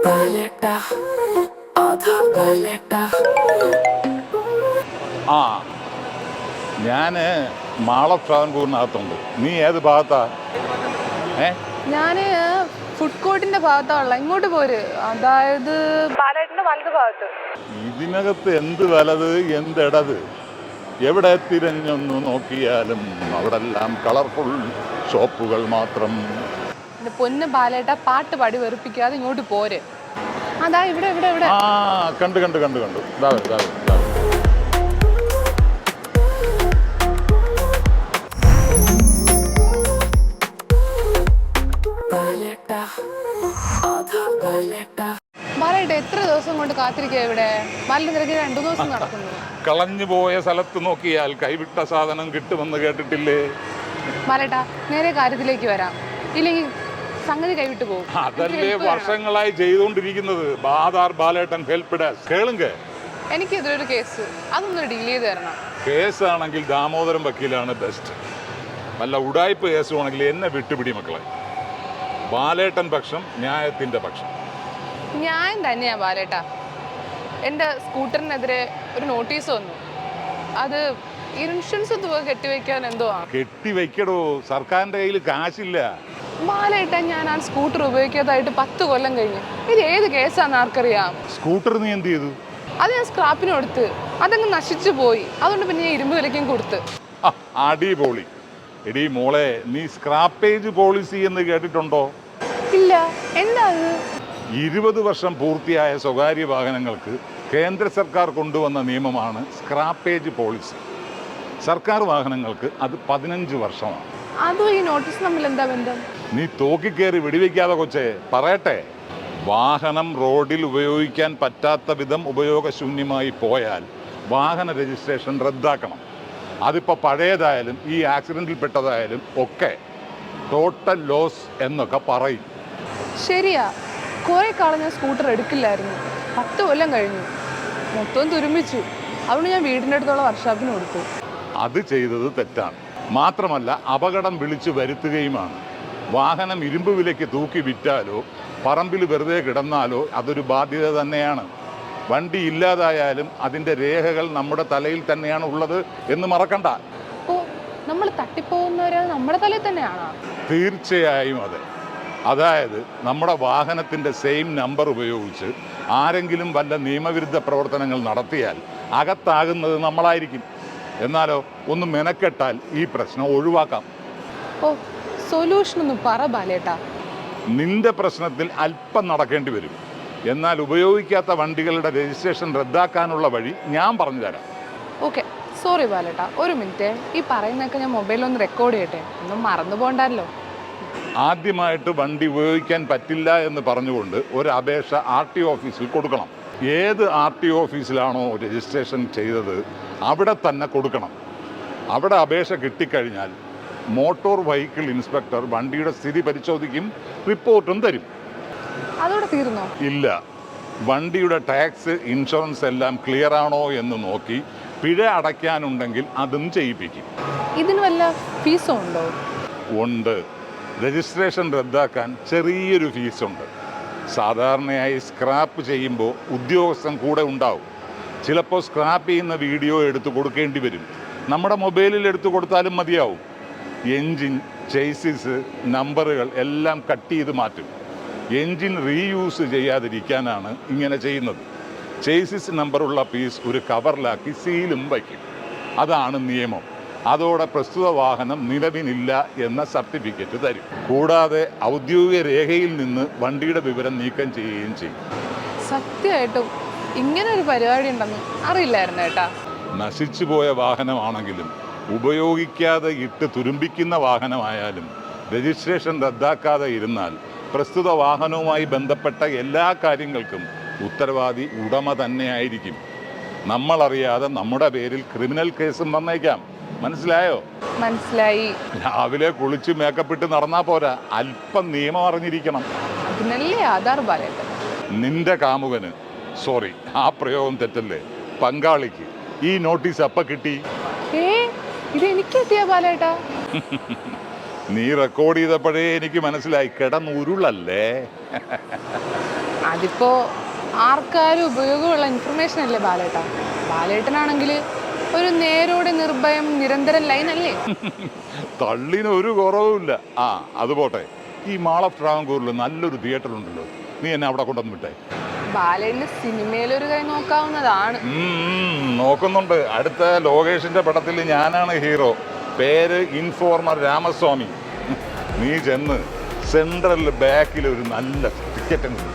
ആ ഞാന് മാള ട്രാവൻകൂറിനകത്തുണ്ട്. നീ ഏത് ഭാഗത്താ? ഞാന് ഫുഡ് കോർട്ടിന്റെ ഭാഗത്താണുള്ള. ഇങ്ങോട്ട് പോര്, അതായത് പാലായിട്ടിന്റെ വലത് ഭാഗത്ത്. ഇതിനകത്ത് എന്ത് വലത് എന്തിടത്? എവിടെ തിരഞ്ഞൊന്നു നോക്കിയാലും അവിടെല്ലാം കളർഫുൾ ഷോപ്പുകൾ മാത്രം. എന്റെ പൊന്ന് പാലേട്ട, പാട്ട് പാടി വെറുപ്പിക്കാതെ ഇങ്ങോട്ട് പോര്. അതാ ഇവിടെ ഇവിടെ ഇവിടെ. ആ കണ്ടു കണ്ടു കണ്ടു കണ്ടു. ഇതാ ഇതാ ഇതാ. ബാലേട്ട, എത്ര ദിവസം കൊണ്ട് കാത്തിരിക്കുക ഇവിടെ? ബാലിന്റെ തിരക്ക് 2 ദിവസം നടക്കുന്നു. കളഞ്ഞു പോയ സ്ഥലത്ത് നോക്കിയാൽ കൈവിട്ട സാധനം കിട്ടുമെന്ന് കേട്ടിട്ടില്ലേ? ബാലേട്ട, നേരെ കാര്യത്തിലേക്ക് വരാം, ഇല്ലെങ്കിൽ സംഗതി കൈവിട്ടു പോകും. അതല്ലേ വർഷങ്ങളായി ചെയ്തുകൊണ്ടിരിക്കുന്നത്. ബാദാർ ബാലേട്ടൻ ഹെൽപ്പ് ഡെസ്ക്. കേളുങ്ക, എനിക്കെതിരൊരു കേസ്, അതൊന്ന് ഡീൽ ചെയ്ത് തരണം. കേസാണെങ്കിൽ ദാമോദരം വക്കീലാണ് ബെസ്റ്റ്. വല്ല ഉടായ്പ കേസുവാണെങ്കിൽ എന്നെ വിട്ടുപിടി മക്കളെ. ബാലേട്ടൻ പക്ഷം ന്യായത്തിന്റെ പക്ഷം. ന്യായം തന്നെയാ ബാലേട്ട. എൻ്റെ സ്കൂട്ടറിനെതിരെ ഒരു നോട്ടീസ് വന്നു. അത് ഇൻഷുറൻസ് തുക കെട്ടിവെക്കാൻ എന്തോ ആണ്. കെട്ടിവെക്കടോ, സർക്കാരിന്റെ കയ്യിൽ കാശില്ല. ബാലേട്ട, ഞാൻ ആ സ്കൂട്ടർ ഉപയോഗിക്കാതായിട്ട് 10 കൊല്ലം കഴിഞ്ഞു. ഇത് ഏത് കേസാന്ന് ആർക്കറിയാം? സ്കൂട്ടർ നീ എന്ത് ചെയ്തു? അത് ഞാൻ സ്ക്രാപ്പിന് കൊടുത്ത്, അതങ്ങ് നശിച്ചു പോയി. അതുകൊണ്ട് പിന്നെ ഞാൻ ഇരുമ്പ് വിലയ്ക്കും കൊടുത്ത്. അടിപൊളി. എടീ മോളെ, നീ സ്ക്രാപ്പേജ് പോളിസി എന്ന് കേട്ടിട്ടുണ്ടോ? ഇല്ല, എന്താ അത്? 20 വർഷം പൂർത്തിയായ സ്വകാര്യ വാഹനങ്ങൾക്ക് കേന്ദ്ര സർക്കാർ കൊണ്ടുവന്ന നിയമമാണ് സ്ക്രാപ്പേജ് പോളിസി. സർക്കാർ വാഹനങ്ങൾക്ക് അത് 15 വർഷമാണ്. അതും ഈ നോട്ടീസ് തമ്മിൽ എന്താ ബന്ധം? നീ തോക്കിക്കേറി വെടിവെക്കാതെ കൊച്ചേ, പറയട്ടെ. വാഹനം റോഡിൽ ഉപയോഗിക്കാൻ പറ്റാത്ത വിധം ഉപയോഗശൂന്യമായി പോയാൽ വാഹന രജിസ്ട്രേഷൻ റദ്ദാക്കണം. അതിപ്പോൾ പഴയതായാലും ഈ ആക്സിഡൻറ്റിൽ പെട്ടതായാലും ഒക്കെ ടോട്ടൽ ലോസ് എന്നൊക്കെ പറയും. ശരിയാ, കുറെ കാലം ഞാൻ സ്കൂട്ടർ എടുക്കില്ലായിരുന്നു. 10 കൊല്ലം കഴിഞ്ഞു, മൊത്തം തുരുമ്പിച്ചു. അതുകൊണ്ട് ഞാൻ വീടിൻ്റെ അടുത്തുള്ള വർക്ക്ഷോപ്പിന് കൊടുത്തു. അത് ചെയ്തത് തെറ്റാണ്. മാത്രമല്ല അപകടം വിളിച്ചു വരുത്തുകയുമാണ്. വാഹനം ഇരുമ്പ് വിലയ്ക്ക് തൂക്കി വിറ്റാലോ പറമ്പിൽ വെറുതെ കിടന്നാലോ അതൊരു ബാധ്യത തന്നെയാണ്. വണ്ടി ഇല്ലാതായാലും അതിൻ്റെ രേഖകൾ നമ്മുടെ തലയിൽ തന്നെയാണ് ഉള്ളത് എന്ന് മറക്കണ്ട. ഓ, നമ്മൾ തട്ടിപ്പോകുന്നവരെ നമ്മുടെ തലയിൽ തന്നെയാണോ? തീർച്ചയായും അതെ. അതായത് നമ്മുടെ വാഹനത്തിൻ്റെ സെയിം നമ്പർ ഉപയോഗിച്ച് ആരെങ്കിലും വല്ല നിയമവിരുദ്ധ പ്രവർത്തനങ്ങൾ നടത്തിയാൽ അകത്താകുന്നത് നമ്മളായിരിക്കും. എന്നാലോ ഒന്ന് മെനക്കെട്ടാൽ ഈ പ്രശ്നം ഒഴിവാക്കാം. ഓ, സൊല്യൂഷൻ ഒന്ന് പറ ബാലേട്ടാ. നിന്റെ പ്രശ്നത്തിൽ അല്പം നടക്കേണ്ടി വരും. എന്നാൽ ഉപയോഗിക്കാത്ത വണ്ടികളുടെ രജിസ്ട്രേഷൻ റദ്ദാക്കാനുള്ള വഴി ഞാൻ പറഞ്ഞു തരാം. ഓക്കെ, സോറി ബാലേട്ടാ, ഒരു മിനിറ്റ്. ഈ പറയുന്നതൊക്കെ ഞാൻ മൊബൈലൊന്ന് റെക്കോർഡ് ചെയ്യട്ടെ, ഒന്നും മറന്നു പോകണ്ടല്ലോ. ആദ്യമായിട്ട് വണ്ടി ഉപയോഗിക്കാൻ പറ്റില്ല എന്ന് പറഞ്ഞുകൊണ്ട് ഒരു അപേക്ഷ RTO ഓഫീസിൽ കൊടുക്കണം. ഏത് RTO ഓഫീസിലാണോ രജിസ്ട്രേഷൻ ചെയ്തത് അവിടെ തന്നെ കൊടുക്കണം. അവിടെ അപേക്ഷ കിട്ടിക്കഴിഞ്ഞാൽ മോട്ടോർ വെഹിക്കിൾ ഇൻസ്പെക്ടർ വണ്ടിയുടെ സ്ഥിതി പരിശോധിക്കും, റിപ്പോർട്ടും തരും. അതോടെ തീർന്നോ? ഇല്ല, വണ്ടിയുടെ ടാക്സ് ഇൻഷുറൻസ് എല്ലാം ക്ലിയർ ആണോ എന്ന് നോക്കി പിഴ അടയ്ക്കാനുണ്ടെങ്കിൽ അതും ചെയ്യിപ്പിക്കും. ഇതിന് വല്ല ഫീസും ഉണ്ടോ? ഉണ്ട്. രജിസ്ട്രേഷൻ റദ്ദാക്കാൻ ചെറിയൊരു ഫീസുണ്ട്. സാധാരണയായി സ്ക്രാപ്പ് ചെയ്യുമ്പോൾ ഉദ്യോഗസ്ഥൻ കൂടെ ഉണ്ടാവും. ചിലപ്പോൾ സ്ക്രാപ്പ് ചെയ്യുന്ന വീഡിയോ എടുത്തു കൊടുക്കേണ്ടി വരും. നമ്മുടെ മൊബൈലിൽ എടുത്തു കൊടുത്താലും മതിയാവും. എൻജിൻ, ചേസിസ്, നമ്പറുകൾ എല്ലാം കട്ട് ചെയ്ത് മാറ്റും. എൻജിൻ റീയൂസ് ചെയ്യാതിരിക്കാനാണ് ഇങ്ങനെ ചെയ്യുന്നത്. ചേസിസ് നമ്പറുള്ള പീസ് ഒരു കവറിലാക്കി സീലും വയ്ക്കും. അതാണ് നിയമം. അതോടെ പ്രസ്തുത വാഹനം നിലവിലില്ല എന്ന സർട്ടിഫിക്കറ്റ് തരും. കൂടാതെ ഔദ്യോഗിക രേഖയിൽ നിന്ന് വണ്ടിയുടെ വിവരം നീക്കം ചെയ്യുകയും ചെയ്യും. സത്യമായിട്ടും ഇങ്ങനെ ഒരു പരിപാടി ഉണ്ടെന്ന് അറിയില്ലായിരുന്നു ഏട്ടാ. നശിച്ചുപോയ വാഹനമാണെങ്കിലും ഉപയോഗിക്കാതെ ഇട്ട് തുരുമ്പിക്കുന്ന വാഹനമായാലും രജിസ്ട്രേഷൻ റദ്ദാക്കാതെ ഇരുന്നാൽ പ്രസ്തുത വാഹനവുമായി ബന്ധപ്പെട്ട എല്ലാ കാര്യങ്ങൾക്കും ഉത്തരവാദി ഉടമ തന്നെയായിരിക്കും. നമ്മളറിയാതെ നമ്മുടെ പേരിൽ ക്രിമിനൽ കേസും വന്നേക്കാം. മനസ്സിലായോ? മനസ്സിലായി. രാവിലെ കുളിച്ച് മേക്കപ്പിട്ട് നടന്നാ പോരാ, അല്പം നിയമം അറിഞ്ഞിരിക്കണം. അതിനല്ലേ ആധാർ ബാലേട്ടൻ. നിന്റെ കാമുകന്, സോറി ആ പ്രയോഗം തെറ്റല്ലേ, പങ്കാളിക്ക് ഈ നോട്ടീസ് എപ്പ കിട്ടി? ഇത് എനിക്ക് എത്തിയ ബാലേട്ടാ. നീ റെക്കോർഡ് ചെയ്തപ്പോഴേ എനിക്ക് മനസ്സിലായി, കിടന്നുരുളല്ലേ. അതിപ്പോ ആർക്കാരും ഉപയോഗമുള്ള ഇൻഫർമേഷൻ അല്ലേ ബാലേട്ട. ബാലേട്ടനാണെങ്കിൽ ഒരു നേരോടെ നിർഭയം നിരന്തരം ലൈൻ അല്ലേ. തള്ളിന് ഒരു കുറവുമില്ല. ആ അത് പോട്ടെ, ഈ മാൾ ഓഫ് ട്രാവൻകൂറിൽ നല്ലൊരു തിയേറ്റർ ഉണ്ടല്ലോ, നീ എന്നെ അവിടെ കൊണ്ടുവന്ന് വിട്ടേ. ബാലേട്ടന് സിനിമയിലൊരു കൈ നോക്കാവുന്നതാണ്. നോക്കുന്നുണ്ട്. അടുത്ത ലോകേഷിന്റെ പടത്തിൽ ഞാനാണ് ഹീറോ. പേര് ഇൻഫോർമർ രാമസ്വാമി. നീ ചെന്ന് സെൻട്രൽ ബാക്കിൽ ഒരു നല്ല ടിക്കറ്റ് കിട്ടി.